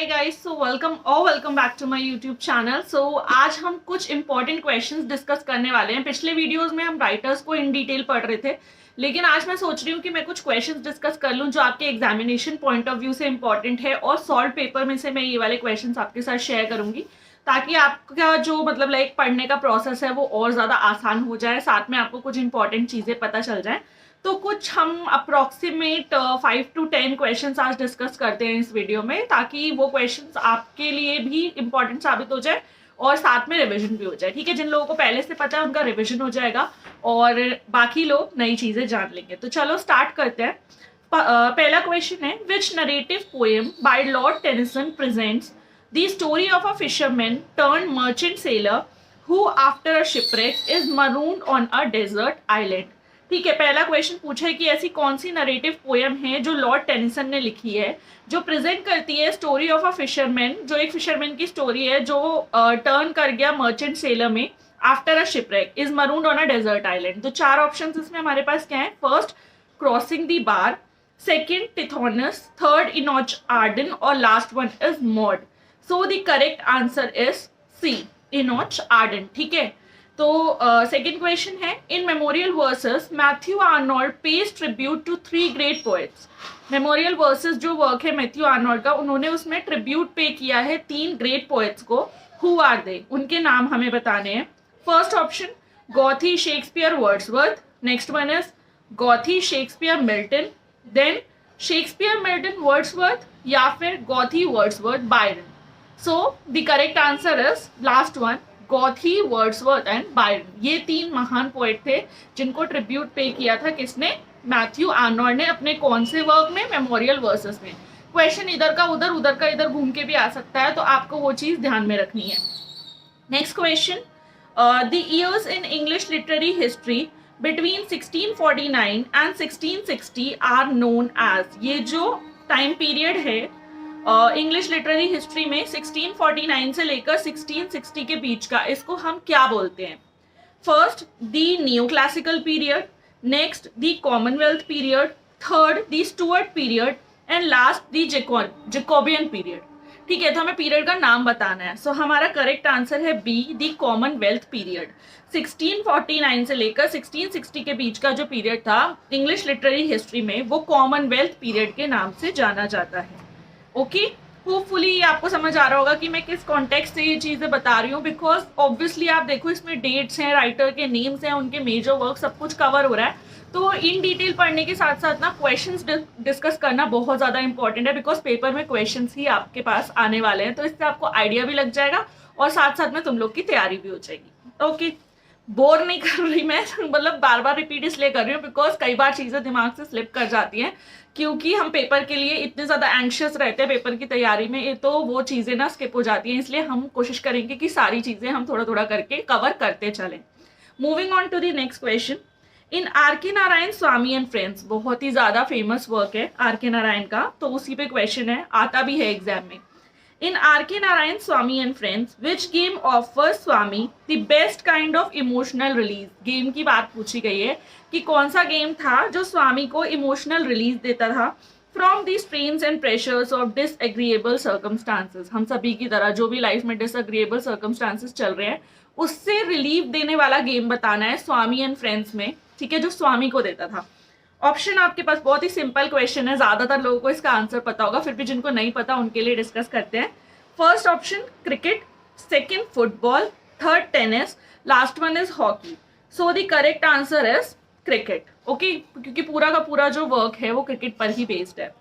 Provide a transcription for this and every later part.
Hi guys, so welcome back to my YouTube channel. So आज हम कुछ important questions discuss करने वाले हैं। पिछले वीडियोस में हम राइटर्स को इन डिटेल पढ़ रहे थे, लेकिन आज मैं सोच रही हूँ कि मैं कुछ क्वेश्चंस डिस्कस कर लूँ जो आपके एग्जामिनेशन पॉइंट ऑफ व्यू से इंपॉर्टेंट है, और सॉल्व पेपर में से मैं ये वाले क्वेश्चंस आपके साथ शेयर करूंगी ताकि आपका जो लाइक पढ़ने का प्रोसेस है वो और ज़्यादा आसान हो जाए, साथ में आपको कुछ इंपॉर्टेंट चीज़ें पता चल जाए। तो कुछ हम अप्रोक्सीमेट 5 to 10 क्वेश्चंस आज डिस्कस करते हैं इस वीडियो में, ताकि वो क्वेश्चंस आपके लिए भी इंपॉर्टेंट साबित हो जाए और साथ में रिवीजन भी हो जाए। ठीक है, जिन लोगों को पहले से पता है उनका रिवीजन हो जाएगा और बाकी लोग नई चीजें जान लेंगे। तो चलो स्टार्ट करते हैं। पहला क्वेश्चन है, which narrative poem by lord Tennyson presents the story of a fisherman turned merchant sailor who after a shipwreck is marooned on a desert island. ठीक है, पहला क्वेश्चन पूछा है कि ऐसी कौन सी नरेटिव पोएम है जो लॉर्ड टेनिसन ने लिखी है, जो प्रेजेंट करती है स्टोरी ऑफ अ फिशरमैन, जो एक फिशरमैन की स्टोरी है जो टर्न कर गया मर्चेंट सेलर में after a shipwreck, is marooned on a desert island. तो चार ऑप्शंस इसमें हमारे पास क्या है? First, crossing the bar, second, Tithonus, third, Enoch Arden, और last one is Maud. So the correct answer is C, Enoch Arden. ठीक है, तो सेकेंड क्वेश्चन है, in memorial verses Matthew Arnold pays tribute to 3 great poets. Memorial verses जो work है Matthew Arnold का, उन्होंने उसमें ट्रिब्यूट पे किया है 3 ग्रेट पोएट्स को। Who are they? उनके नाम हमें बताने हैं। First option, Goethe, Shakespeare, Wordsworth. Next one is Goethe, Shakespeare, Milton. Then Shakespeare, Milton, Wordsworth, या फिर Goethe, Wordsworth, Byron. So the correct answer is last one, Goethe, Wordsworth and Byron. ये 3 महान poet थे जिनको ट्रिब्यूट पे किया था किसने? Matthew Arnold ने। अपने कौन से वर्क में? मेमोरियल वर्सेस में। क्वेश्चन इधर का उधर, उधर का इधर घूम के भी आ सकता है, तो आपको वो चीज ध्यान में रखनी है। Next question, the years in English literary history between 1649 and 1660 are known as. ये जो टाइम पीरियड है इंग्लिश लिटरेरी हिस्ट्री में 1649 से लेकर 1660 के बीच का, इसको हम क्या बोलते हैं? First, the new classical period. Next, the Commonwealth period. Third, the Stuart period. And last, the Jacobean period. ठीक है, तो हमें पीरियड का नाम बताना है। सो हमारा करेक्ट आंसर है बी, द कॉमनवेल्थ पीरियड। 1649 से लेकर 1660 के बीच का जो पीरियड था इंग्लिश लिटरेरी हिस्ट्री में, वो कॉमनवेल्थ पीरियड के नाम से जाना जाता है। ओके, होपफुली आपको समझ आ रहा होगा कि मैं किस कॉन्टेक्स्ट से ये चीजें बता रही हूँ, बिकॉज ऑब्वियसली आप देखो इसमें डेट्स हैं, राइटर के नेम्स हैं, उनके मेजर वर्क, सब कुछ कवर हो रहा है। तो इन डिटेल पढ़ने के साथ साथ ना क्वेश्चंस डिस्कस करना बहुत ज्यादा इंपॉर्टेंट है, बिकॉज पेपर में क्वेश्चंस ही आपके पास आने वाले हैं। तो इससे आपको आइडिया भी लग जाएगा और साथ साथ में तुम लोग की तैयारी भी हो जाएगी। ओके, बोर नहीं कर रही मैं, बार बार रिपीट इसलिए कर रही हूँ बिकॉज कई बार चीजें दिमाग से स्लिप कर जाती हैं, क्योंकि हम पेपर के लिए इतने ज्यादा एंशियस रहते हैं पेपर की तैयारी में, तो वो चीजें ना स्किप हो जाती हैं। इसलिए हम कोशिश करेंगे कि सारी चीजें हम थोड़ा थोड़ा करके कवर करते चलें। Moving on to the next question, in R K Narayan Swami and friends, बहुत ही ज्यादा फेमस वर्क है आर के नारायण का, तो उसी पे क्वेश्चन है, आता भी है एग्जाम में। In R.K. Narayan Swamy and Friends, which game offers Swamy the best kind of emotional release? Game की बात पूछी गई है कि कौन सा गेम था जो स्वामी को इमोशनल रिलीज देता था from the strains and pressures of disagreeable circumstances. हम सभी की तरह जो भी लाइफ में डिसएग्रीएबल सर्कमस्टांसेस चल रहे हैं, उससे रिलीफ देने वाला गेम बताना है स्वामी एंड फ्रेंड्स में। ठीक है, जो स्वामी को देता था। ऑप्शन आपके पास बहुत ही सिंपल क्वेश्चन है, ज्यादातर लोगों को इसका आंसर पता होगा, फिर भी जिनको नहीं पता उनके लिए डिस्कस करते हैं। First option cricket, second football, third tennis, last one is hockey. So the correct answer is cricket. Okay, क्योंकि पूरा का पूरा जो वर्क है वो क्रिकेट पर ही बेस्ड है।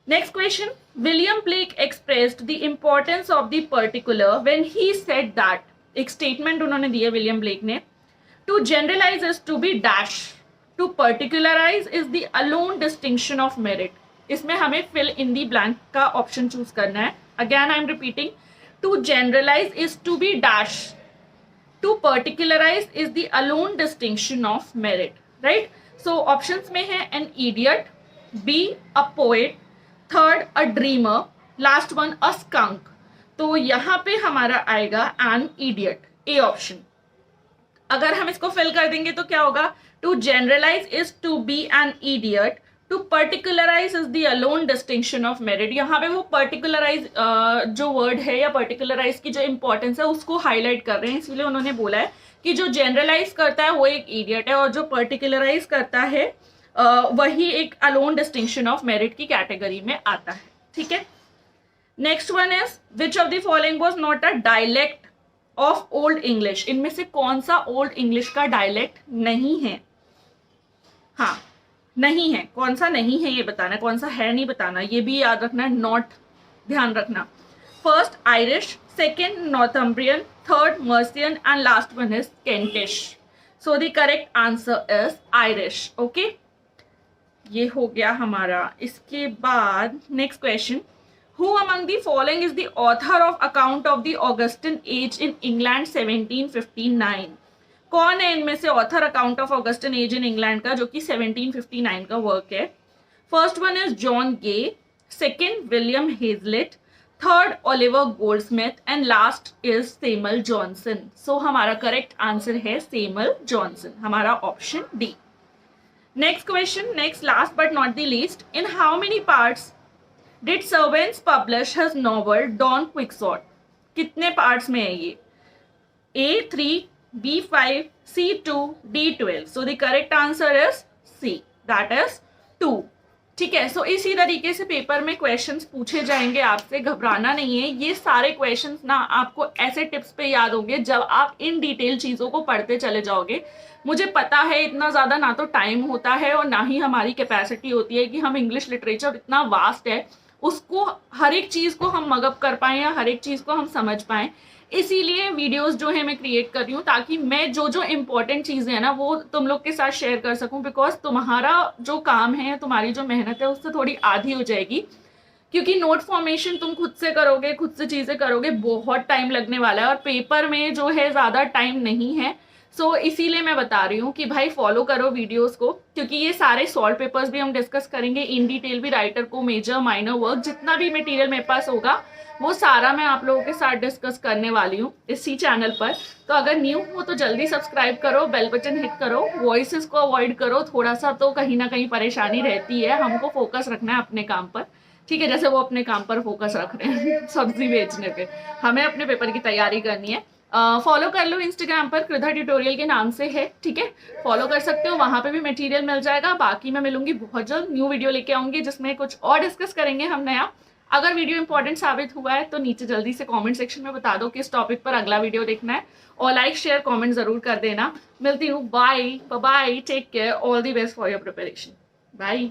Next question, William Blake expressed the importance of the particular when he said that. एक स्टेटमेंट उन्होंने दिया विलियम ब्लेक ने, to generalise is to be dash, to particularise is the alone distinction of merit. इसमें हमें fill in the blank का option choose करना है। Again I am repeating, to generalise is to be dash, to particularise is the alone distinction of merit. Right, so options में है an idiot, be a poet, third a dreamer, last one a skunk. तो यहां पे हमारा आएगा an idiot, A option. अगर हम इसको फिल कर देंगे तो क्या होगा? To generalise is to be an idiot, to particularise is the alone distinction of merit. यहाँ पे वो पर्टिकुलराइज जो वर्ड है या पर्टिकुलराइज की जो इंपॉर्टेंस है उसको हाईलाइट कर रहे हैं, इसीलिए उन्होंने बोला है कि जो जनरलाइज करता है वो एक इडियट है और जो पर्टिकुलराइज करता है वही एक अलोन डिस्टिंक्शन ऑफ मेरिट की कैटेगरी में आता है। ठीक है, next one is which of the following was not a dialect of old English. इनमें से कौन सा ओल्ड इंग्लिश का डायलेक्ट नहीं है? हाँ, नहीं है, कौन सा नहीं है ये बताना, कौन सा है नहीं बताना, ये भी याद रखना, नॉट ध्यान रखना। First Irish, second Northumbrian, third Mercian and last one is Kentish. So the correct answer is Irish. Okay, ये हो गया हमारा। इसके बाद next question, who among the following is the author of account of the Augustan age in England 1759। कौन है इनमें से author account of Augustan age in England का, जो कि 1759 का वर्क है? First one is John Gay, second William Hazlitt, third Oliver Goldsmith and last is Samuel Johnson. So हमारा करेक्ट आंसर है सैमुअल जॉनसन, हमारा option D. Next question, next last but not the least, in how many parts did Cervantes publish his novel Don Quixote? कितने parts में है ये? A3, B5, C2, D12। So the correct answer is C, that is 2। ठीक है, सो इसी तरीके से paper में क्वेश्चंस पूछे जाएंगे आपसे, घबराना नहीं है। ये सारे क्वेश्चंस ना आपको ऐसे टिप्स पे याद होंगे जब आप इन डिटेल चीज़ों को पढ़ते चले जाओगे। मुझे पता है इतना ज़्यादा ना तो टाइम होता है और ना ही हमारी कैपेसिटी होती है कि हम इंग्लिश लिटरेचर इतना वास्ट है उसको हर एक चीज़ को हम मगअप कर पाएँ या हर एक चीज़ को हम समझ पाएँ। इसीलिए वीडियोस जो है मैं क्रिएट कर रही हूँ ताकि मैं जो जो इम्पोर्टेंट चीज़ें हैं ना वो तुम लोग के साथ शेयर कर सकूँ, बिकॉज तुम्हारा जो काम है, तुम्हारी जो मेहनत है उससे थोड़ी आधी हो जाएगी। क्योंकि नोट फॉर्मेशन तुम खुद से करोगे, खुद से चीज़ें करोगे, बहुत टाइम लगने वाला है और पेपर में जो है ज़्यादा टाइम नहीं है। सो इसीलिए मैं बता रही हूँ कि भाई फॉलो करो वीडियोस को, क्योंकि ये सारे सॉल्व पेपर्स भी हम डिस्कस करेंगे इन डिटेल भी, राइटर को मेजर माइनर वर्क जितना भी मटेरियल मेरे पास होगा वो सारा मैं आप लोगों के साथ डिस्कस करने वाली हूँ इसी चैनल पर। तो अगर न्यू हो तो जल्दी सब्सक्राइब करो, बेल बटन हिट करो, वॉइसेस को अवॉइड करो, थोड़ा सा तो कहीं ना कहीं परेशानी रहती है, हमको फोकस रखना है अपने काम पर। ठीक है, जैसे वो अपने काम पर फोकस रख रहे हैं सब्जी बेचने पे, हमें अपने पेपर की तैयारी करनी है। फॉलो कर लो इंस्टाग्राम पर, कृधा ट्यूटोरियल के नाम से है। ठीक है, फॉलो कर सकते हो, वहां पे भी मटेरियल मिल जाएगा। बाकी मैं मिलूंगी बहुत जल्द, न्यू वीडियो लेके आऊंगी जिसमें कुछ और डिस्कस करेंगे हम नया। अगर वीडियो इंपॉर्टेंट साबित हुआ है तो नीचे जल्दी से कमेंट सेक्शन में बता दो किस टॉपिक पर अगला वीडियो देखना है, और लाइक शेयर कमेंट जरूर कर देना। मिलती हूँ, bye bye, take care, all the best for your preparation, bye.